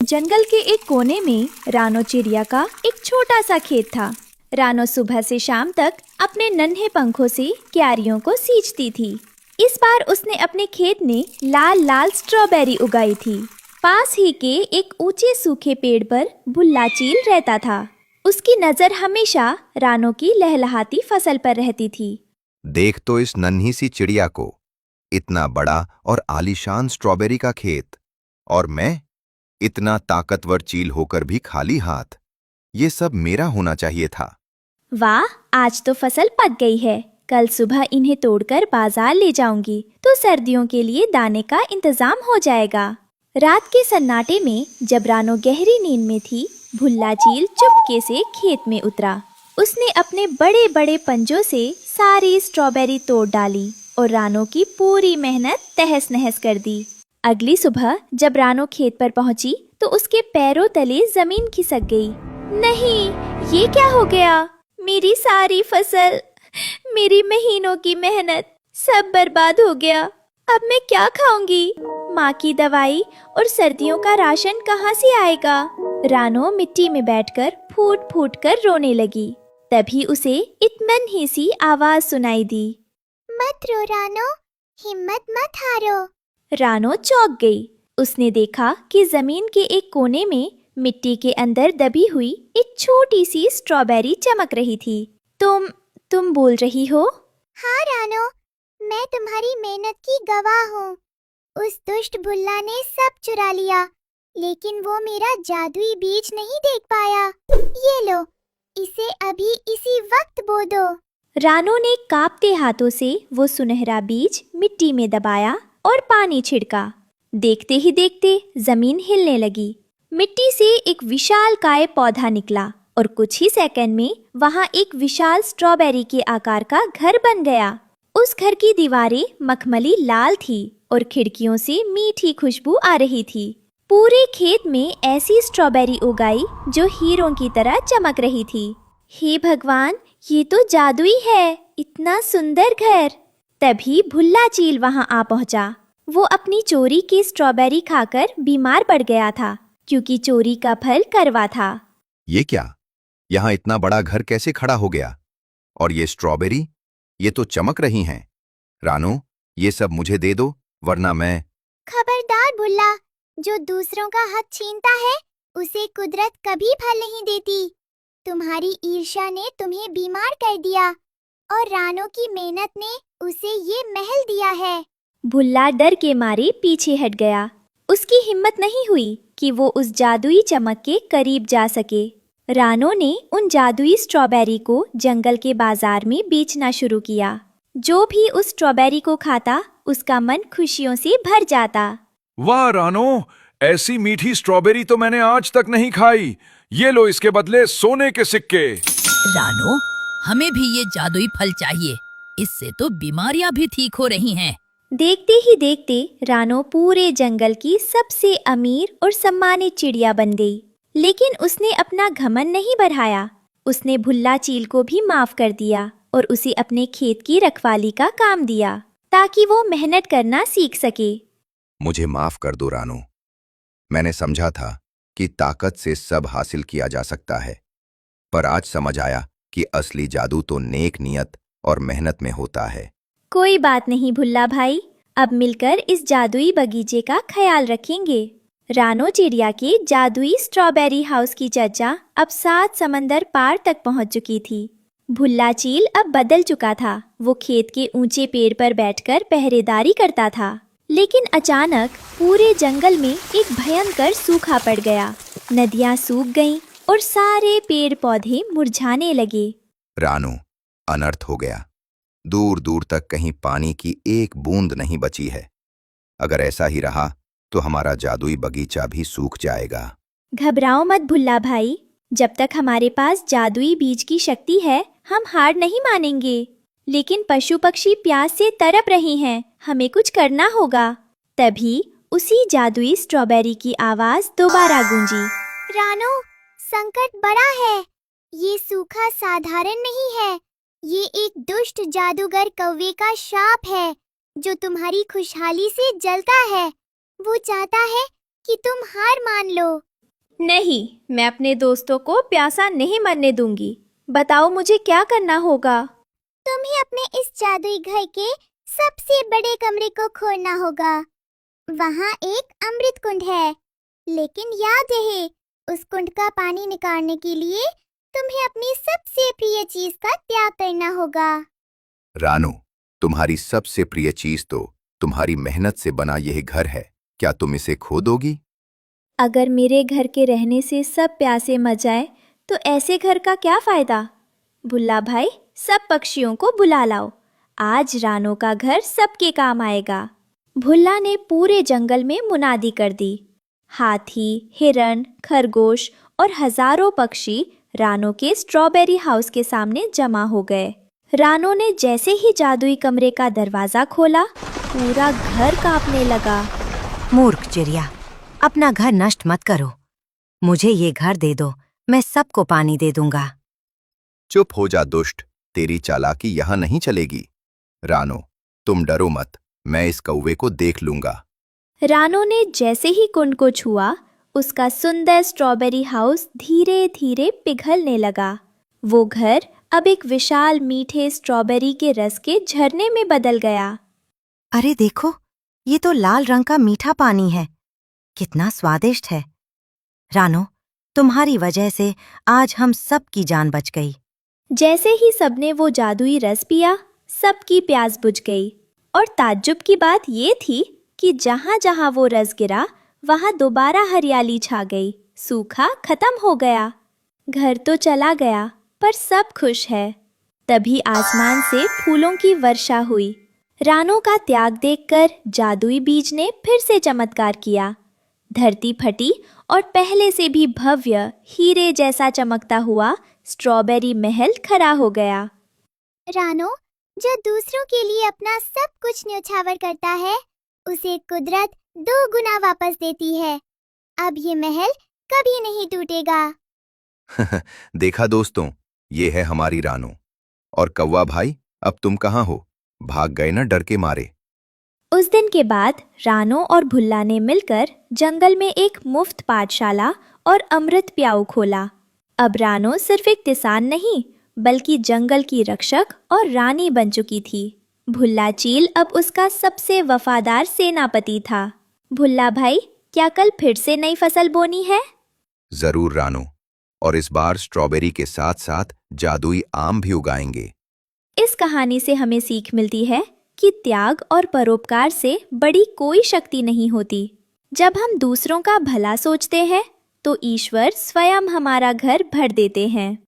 जंगल के एक कोने में रानो चिड़िया का एक छोटा सा खेत था। रानो सुबह से शाम तक अपने नन्हे पंखों से क्यारियों को सींचती थी। इस बार उसने अपने खेत में लाल लाल स्ट्रॉबेरी उगाई थी। पास ही के एक ऊंचे सूखे पेड़ पर भुल्ला चील रहता था। उसकी नजर हमेशा रानो की लहलहाती फसल पर रहती थी। देख तो इस नन्ही सी चिड़िया को, इतना बड़ा और आलीशान स्ट्रॉबेरी का खेत, और मैं इतना ताकतवर चील होकर भी खाली हाथ। ये सब मेरा होना चाहिए था। वाह, आज तो फसल पक गई है। कल सुबह इन्हें तोड़कर बाजार ले जाऊंगी तो सर्दियों के लिए दाने का इंतजाम हो जाएगा। रात के सन्नाटे में जब रानो गहरी नींद में थी, भुल्ला चील चुपके से खेत में उतरा। उसने अपने बड़े बड़े पंजों से सारी स्ट्रॉबेरी तोड़ डाली और रानो की पूरी मेहनत तहस नहस कर दी। अगली सुबह जब रानो खेत पर पहुंची तो उसके पैरों तले जमीन खिसक गई। नहीं, ये क्या हो गया? मेरी सारी फसल, मेरी महीनों की मेहनत सब बर्बाद हो गया। अब मैं क्या खाऊंगी? माँ की दवाई और सर्दियों का राशन कहाँ से आएगा? रानो मिट्टी में बैठकर फूट फूट कर रोने लगी। तभी उसे इत्मीनान ही सी आवाज सुनाई दी। मत रो रानो, हिम्मत मत हारो। रानो चौंक गई। उसने देखा कि जमीन के एक कोने में मिट्टी के अंदर दबी हुई एक छोटी सी स्ट्रॉबेरी चमक रही थी। तुम बोल रही हो? हाँ रानो, मैं तुम्हारी मेहनत की गवाह हूँ। उस दुष्ट भुल्ला ने सब चुरा लिया, लेकिन वो मेरा जादुई बीज नहीं देख पाया। ये लो, इसे अभी इसी वक्त बो दो। रानो ने कांपते हाथों से वो सुनहरा बीज मिट्टी में दबाया और पानी छिड़का। देखते ही देखते जमीन हिलने लगी। मिट्टी से एक विशालकाय पौधा निकला और कुछ ही सेकंड में वहां एक विशाल स्ट्रॉबेरी के आकार का घर बन गया। उस घर की दीवारें मखमली लाल थी और खिड़कियों से मीठी खुशबू आ रही थी। पूरे खेत में ऐसी स्ट्रॉबेरी उगाई जो हीरों की तरह चमक रही थी। हे भगवान, ये तो जादुई है, इतना सुंदर घर। तभी भुल्ला चील वहां आ पहुंचा। वो अपनी चोरी की स्ट्रॉबेरी खाकर बीमार पड़ गया था, क्योंकि चोरी का फल कड़वा था। ये क्या? यहाँ इतना बड़ा घर कैसे खड़ा हो गया? और ये स्ट्रॉबेरी, ये तो चमक रही हैं। रानो, ये सब मुझे दे दो, वरना मैं। खबरदार भुल्ला, जो दूसरों का हक छीनता है उसे कुदरत कभी फल नहीं देती। तुम्हारी ईर्ष्या ने तुम्हें बीमार कर दिया और रानो की मेहनत ने उसे ये महल दिया है। भुल्ला डर के मारे पीछे हट गया। उसकी हिम्मत नहीं हुई कि वो उस जादुई चमक के करीब जा सके। रानो ने उन जादुई स्ट्रॉबेरी को जंगल के बाजार में बेचना शुरू किया। जो भी उस स्ट्रॉबेरी को खाता, उसका मन खुशियों से भर जाता। वाह रानो, ऐसी मीठी स्ट्रॉबेरी तो मैंने आज तक नहीं खाई। ये लो इसके बदले सोने के सिक्के। रानो, हमें भी ये जादुई फल चाहिए। इससे तो बीमारियां भी ठीक हो रही हैं। देखते ही देखते रानो पूरे जंगल की सबसे अमीर और सम्मानित चिड़िया बन गई। लेकिन उसने अपना घमंड नहीं बढ़ाया। उसने भुल्ला चील को भी माफ कर दिया और उसे अपने खेत की रखवाली का काम दिया, ताकि वो मेहनत करना सीख सके। मुझे माफ कर दो रानो। मैंने समझा था कि ताकत से सब हासिल किया जा सकता है, पर आज समझ आया कि असली जादू तो नेक नियत और मेहनत में होता है। कोई बात नहीं भुल्ला भाई, अब मिलकर इस जादुई बगीचे का ख्याल रखेंगे। रानो चिड़िया के जादुई स्ट्रॉबेरी हाउस की चर्चा अब 7 समंदर पार तक पहुंच चुकी थी। भुल्ला चील अब बदल चुका था। वो खेत के ऊंचे पेड़ पर बैठकर पहरेदारी करता था। लेकिन अचानक पूरे जंगल में एक भयंकर सूखा पड़ गया। नदियां सूख गईं और सारे पेड़ पौधे मुरझाने लगे। रानो, अनर्थ हो गया। दूर दूर तक कहीं पानी की एक बूंद नहीं बची है। अगर ऐसा ही रहा तो हमारा जादुई बगीचा भी सूख जाएगा। घबराओ मत भुल्ला भाई, जब तक हमारे पास जादुई बीज की शक्ति है, हम हार नहीं मानेंगे। लेकिन पशु पक्षी प्यास से तड़प रहे हैं, हमें कुछ करना होगा। तभी उसी जादुई स्ट्रॉबेरी की आवाज दोबारा गूंजी। रानो, संकट बड़ा है। ये सूखा साधारण नहीं है, ये एक दुष्ट जादूगर कौवे का शाप है, जो तुम्हारी खुशहाली से जलता है। वो चाहता है कि तुम हार मान लो। नहीं, मैं अपने दोस्तों को प्यासा नहीं मरने दूंगी। बताओ मुझे क्या करना होगा। तुम्हें अपने इस जादुई घर के सबसे बड़े कमरे को खोलना होगा। वहाँ एक अमृत कुंड है, लेकिन याद रहे उस कुंड का पानी निकालने के लिए तुम्हें अपनी सबसे प्रिय चीज का त्याग करना होगा। रानो, तुम्हारी सबसे प्रिय चीज तो तुम्हारी मेहनत से बना यह घर है। क्या तुम इसे खो दोगी? अगर मेरे घर के रहने से सब प्यासे मर जाए तो ऐसे घर का क्या फायदा। भुल्ला भाई, सब पक्षियों को बुला लाओ। आज रानो का घर सबके काम आएगा। भुल्ला ने पूरे जंगल में मुनादी कर दी। हाथी, हिरन, खरगोश और हजारों पक्षी रानो के स्ट्रॉबेरी हाउस के सामने जमा हो गए। रानो ने जैसे ही जादुई कमरे का दरवाजा खोला, पूरा घर कांपने लगा। मूर्ख चिड़िया, अपना घर नष्ट मत करो। मुझे ये घर दे दो, मैं सबको पानी दे दूंगा। चुप हो जा दुष्ट, तेरी चालाकी यहाँ नहीं चलेगी। रानो, तुम डरो मत, मैं इस कौवे को देख लूंगा। रानो ने जैसे ही कुंड को छुआ, उसका सुंदर स्ट्रॉबेरी हाउस धीरे धीरे पिघलने लगा। वो घर अब एक विशाल मीठे स्ट्रॉबेरी के रस के झरने में बदल गया। अरे देखो, ये तो लाल रंग का मीठा पानी है। कितना स्वादिष्ट है। रानो, तुम्हारी वजह से आज हम सब की जान बच गई। जैसे ही सबने वो जादुई रस पिया, सबकी प्यास बुझ गई। और ताज्जुब की बात ये थी कि जहाँ जहाँ वो रस गिरा, वहाँ दोबारा हरियाली छा गई। सूखा खत्म हो गया। घर तो चला गया, पर सब खुश है। तभी आसमान से फूलों की वर्षा हुई। रानो का त्याग देखकर जादुई बीज ने फिर से चमत्कार किया। धरती फटी और पहले से भी भव्य हीरे जैसा चमकता हुआ स्ट्रॉबेरी महल खड़ा हो गया। रानो, जो दूसरों के लिए अपना सब कुछ न्यौछावर करता है, उसे कुदरत 2 गुना वापस देती है। अब ये महल कभी नहीं टूटेगा। देखा दोस्तों, ये है हमारी रानो। और कौवा भाई, अब तुम कहाँ हो? भाग गए ना डर के मारे? उस दिन के बाद रानो और भुल्ला ने मिलकर जंगल में एक मुफ्त पाठशाला और अमृत प्याऊ खोला। अब रानो सिर्फ एक किसान नहीं, बल्कि जंगल की रक्षक और रानी बन चुकी थी। भुल्ला चील अब उसका सबसे वफादार सेनापति था। भुल्ला भाई, क्या कल फिर से नई फसल बोनी है? जरूर रानो, और इस बार स्ट्रॉबेरी के साथ साथ जादुई आम भी उगाएंगे। इस कहानी से हमें सीख मिलती है कि त्याग और परोपकार से बड़ी कोई शक्ति नहीं होती। जब हम दूसरों का भला सोचते हैं, तो ईश्वर स्वयं हमारा घर भर देते हैं।